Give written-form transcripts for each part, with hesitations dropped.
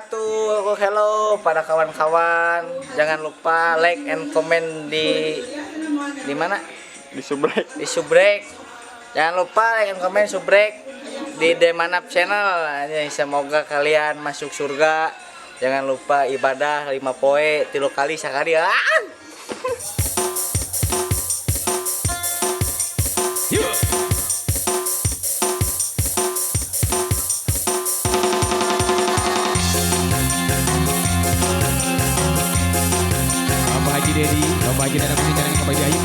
wabarakatuh. Hello pada kawan-kawan. Jangan lupa like and comment di mana? Di subrek. Di subrek. Jangan lupa like and comment subrek di Demanap channel. Semoga kalian masuk surga. Jangan lupa ibadah 5 poe 3 kali sekali. Haji Dedi, Bapak Haji Dana Pendidikan Kapai Ayu.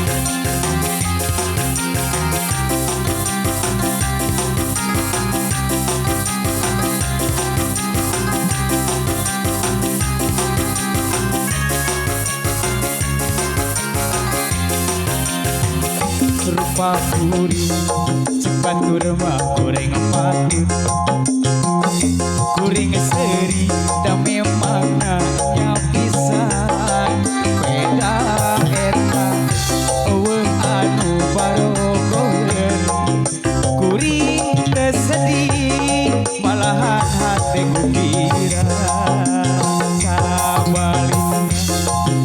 Rupa kuring, cepat kurma goreng patut. Kuring seri, dan memang nanya pisan. Beda eta eueuh anu barogoheun kuring teu sedih malahan hate gembira sabalikna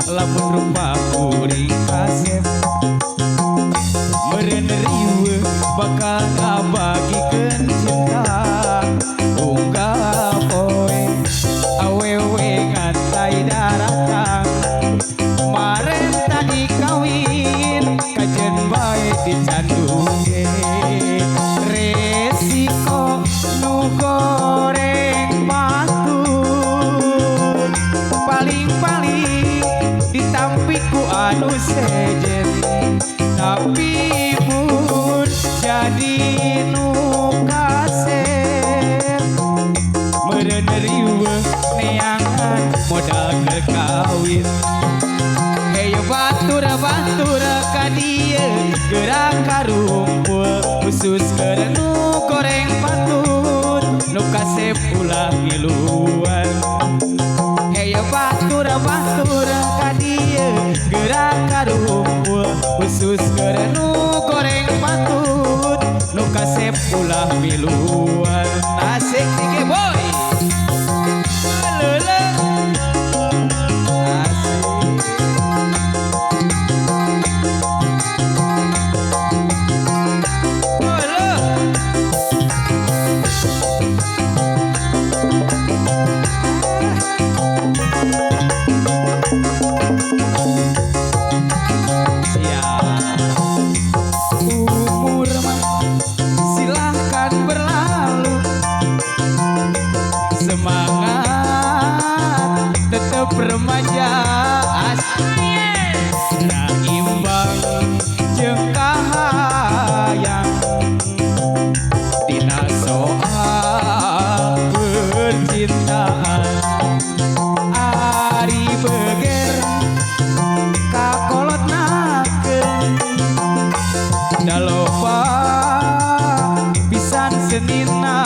lamun rupa kuring kasep meureun riweuh bakal ngabagikeun cinta unggah poe awewe ngantai daratang maren tadi kawin kajen bae dicandunge resiko nu goreng patut paling-paling ditampi ku anu sejen tapi mun jadi nu kasep meureun riweuh neangan modal kawin. Heyo batur ka dieu gerak karumpul khusus keur nu goreng patut nu kasep ulah ngiluan. Heyo batur ka dieu gerak karumpul khusus keur nu goreng patut nu kasep ulah ngiluan. Asik dige boy. Lele. Semangat tetap remaja nah imbang jeung kahayang dina soal percintaan ari beger kakolotnakeun da loba pisan senina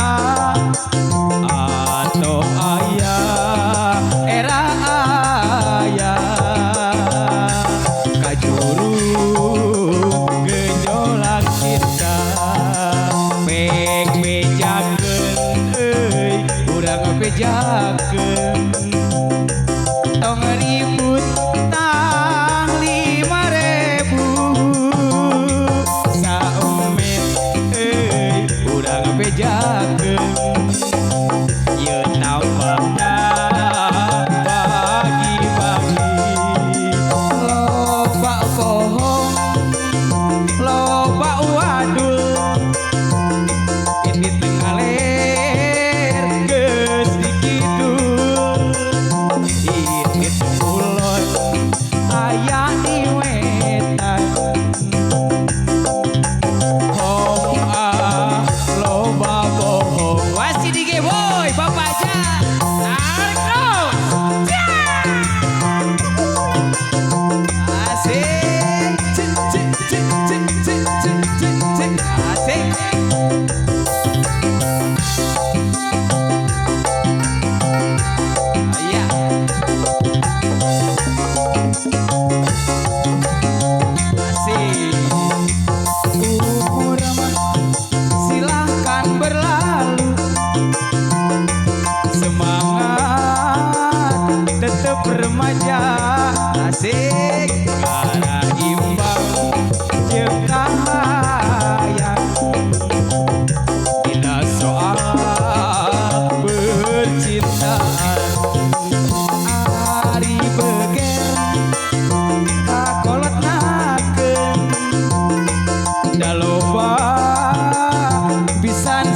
atau ayah era ayah kajuru gejolak cinta pek bejakeun euy urang bejakeun tong ribut tang 5.000 saomet euy urang bejakeun ye nampakna bagi-bagi loba bohong loba wadul ini tengaler geus dikidul ini ulon aya di wetan hong loba bohong wasi dige boy Bapak aja tarik terus asik cik cik cik cik cik cik cik cik asik iya asik umur mah silahkan berlalu semangat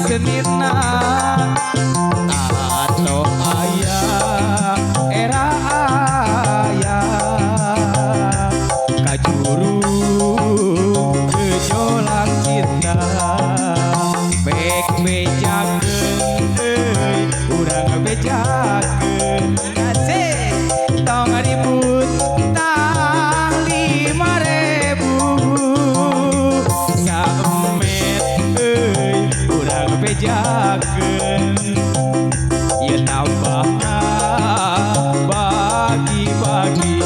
senirna atau ayah era ayah kajuru gejolak cinta bek bejakeun urang bejakeun asik tong ribut tah 5.000 saemet urang bejakeun ieu nambahna bagi-bagi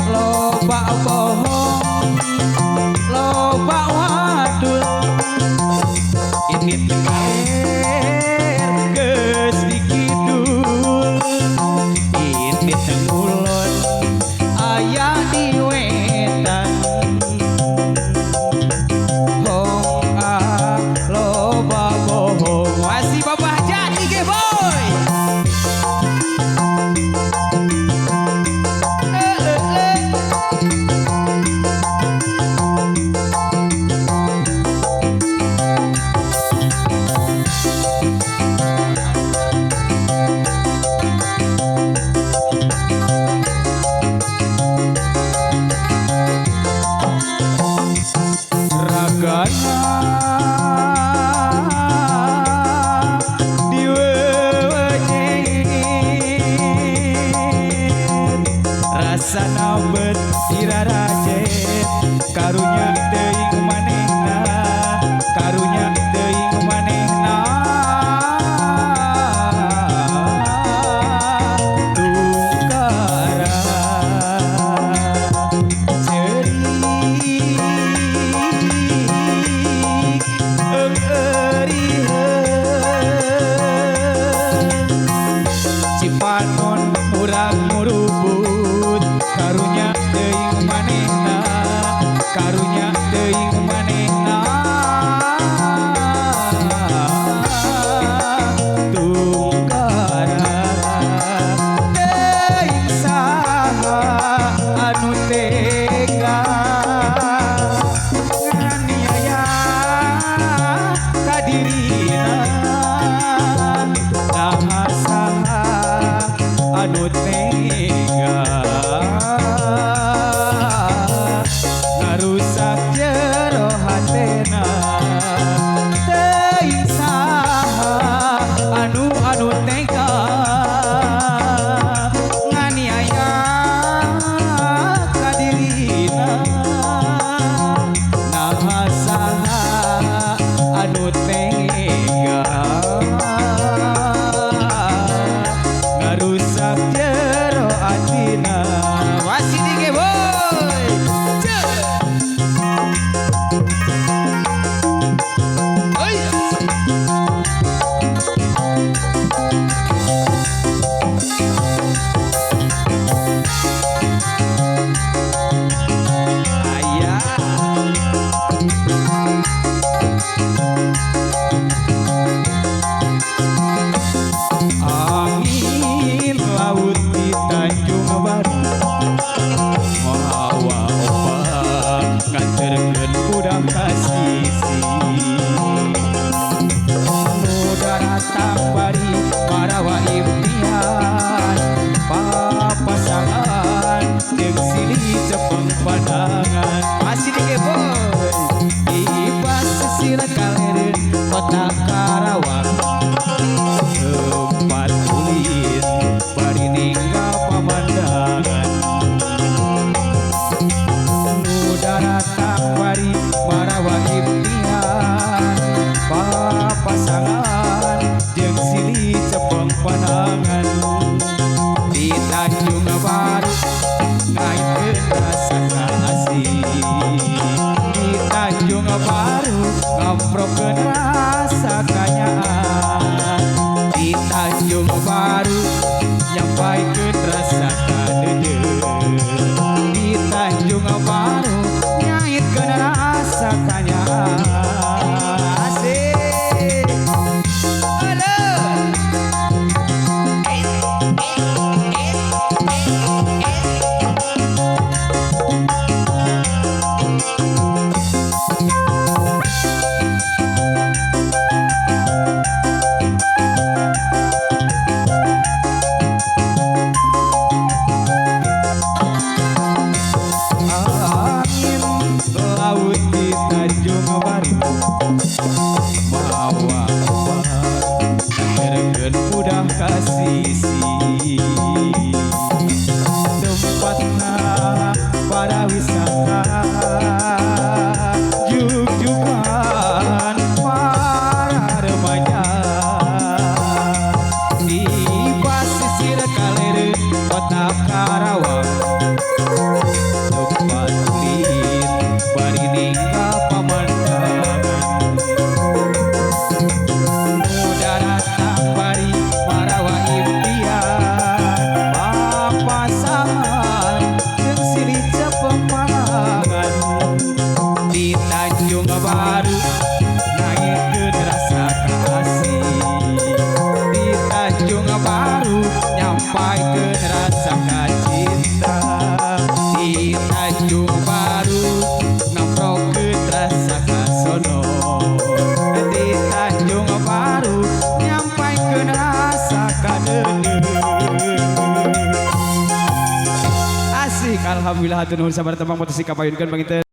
loba bohong loba wadul ini tengah geus dikidul ini tengulon aya di wetan hong loba bohong masih babah jadi ge boy ragana diwewenyen rasana bet irarajet karunya teuing manehna karunya teuing manehna tungkara cipanon urang murubut karunya teuing manehna karunya teuing manehna tungkara teuing saha anu tega nganiaya ka dirina naha saha anu tega ngarusak jero hatena teuing saha anu tega nganiaya ka dirina naha saha anu tega ngarusak jero atina masih dige boy oi angin laut di Tanjung Baru mawa ombak nganterkeun budak ka sisi muda datang bari marawa impian papasangan jeung silih cepeng pandangan masih di boy di pasisir kalereun kota Karawang tempat ulin bari ninggal pamandangan muda datang bari marawa impian papasangan jeung silih cepeng pandangan di Tanjung Baru ngaitkeun rasa kasih di Tanjung Baru ngamprokeun rasa kanyaan di Tanjung Baru nyampaikeun rasa kadeudeun di Tanjung Baru nyaitkeun rasa kanyaan asik halo kasih tempatnya para wisata juk-jukan para remaja di pasisir Kalere kota Karawang tempat lin bariningka pamandangan udara tambari marawa impian papasangan jeung sirica pemandangan di Tanjung Baru naikeun rasa kasih di Tanjung Baru nyampaikeun rasa cinta di Tanjung Baru ngamprokeun rasa kasono di Tanjung Baru nyampaikeun rasa kadeung asik alhamdulillah hatur nuhun sabar tembang motosi kapayunkeun panginten